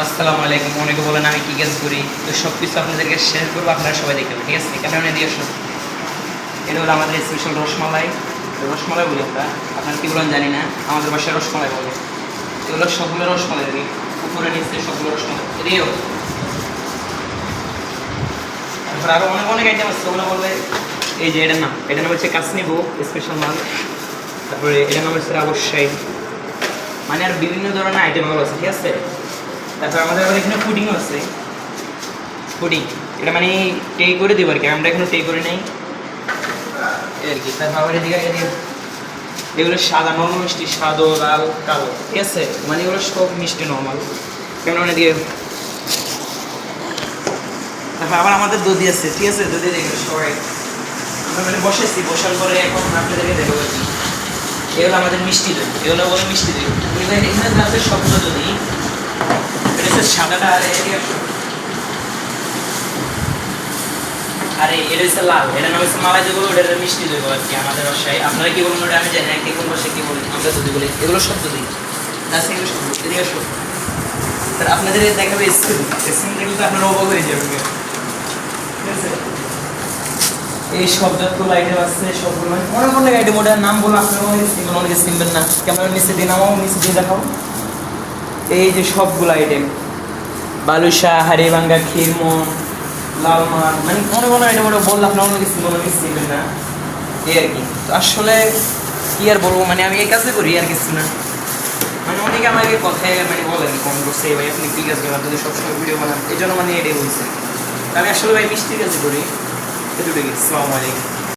আসসালামু আলাইকুম। অনেকে বলেন আমি কি কাজ করি, তো সব কিছু আপনাদেরকে শেয়ার করবো, আপনারা সবাই দেখবেন, ঠিক আছে? ক্যামেরা দিয়ে আসুন। এটা হলো আমাদের স্পেশাল রসমালাই। রসমালাই বলি আমরা, আপনারা কি বলেন জানি না, আমাদের বাসায় রসমালাই বলে। এগুলো সবগুলো রসমালাই দিই, উপরে নিচে সবগুলো রসমালাই এদিকেও। তারপর আরও অনেক অনেক আইটেম আছে, ওগুলো বলবে। এই যে এটার নাম হচ্ছে কাসনি ভোগ স্পেশাল মাল। তারপরে এটার নাম হচ্ছে অবশ্যই, মানে আর বিভিন্ন ধরনের আইটেমগুলো আছে, ঠিক আছে? তারপর আমাদের আবার এখানে পুডিংও আছে। পুডিং এটা মানে টে করে দেবো আর কি, আমরা এখনো টে করে নেই আর কি। তারপর আবার এদিকে এগুলো সাদা নর্মাল মিষ্টি, সাদা লাল কালো, ঠিক আছে? মানে এগুলো সব মিষ্টি নর্মাল। কেমন মানে দিয়ে। তারপর আবার আমাদের দধি আছে, ঠিক আছে? দধি দেখবে সবাই, আমরা মানে বসেছি, বসার পরে এখন আপনাদেরকে দেখবো আর কি। এগুলো আমাদের মিষ্টি দই, এগুলো বলে মিষ্টি দই। এখানে আছে সবগুলো দধি, এটা হচ্ছে সাদাটা, আরে এটা হচ্ছে লাল, এটা নাম হচ্ছে মালাই দই, ওটা মিষ্টি দই আর কি আমাদের বাসায়। আপনারা কি বলুন ওটা আমি জানি না, কে কোন বাসায় কি বলি, আমরা দধি বলি। এগুলো সব দধি আছে, এগুলো সব এদিকে সব। তার আপনাদের দেখাবে স্কিন দেখলে তো আপনারা অবাক হয়ে যাবেন, ঠিক আছে? এই সব যতগুলো আইটেম আছে সবগুলো মানে অনেক অনেক আইটেম, ওটার নাম বলে আপনারা অনেকে চিনবেন না। ক্যামেরা নিচে দিয়ে নামাও, নিচে দিয়ে দেখাও। এই যে সবগুলো আইটেম, বালুশা, হাড়িভাঙ্গা, ক্ষীরমোহন, লাল মাছ, মানে অনেক অনেক আইটেম, ওটা বললে আপনার অনেক কিছু অনেক কিছু চিনবেন না, এই আর কি। তো আসলে কি আর বলবো, মানে আমি এই কাজে করি আর কিছু না। মানে অনেকে আমাকে কথায় মানে বলেন কমেন্ট করছে, ভাই আপনি কী কাজ করেন, যদি সবসময় ভিডিও বানান, এই জন্য মানে এটাই বলছে। আমি আসলে ভাই মিষ্টির কাজ করি, এটুকুই। আসসালামু আলাইকুম।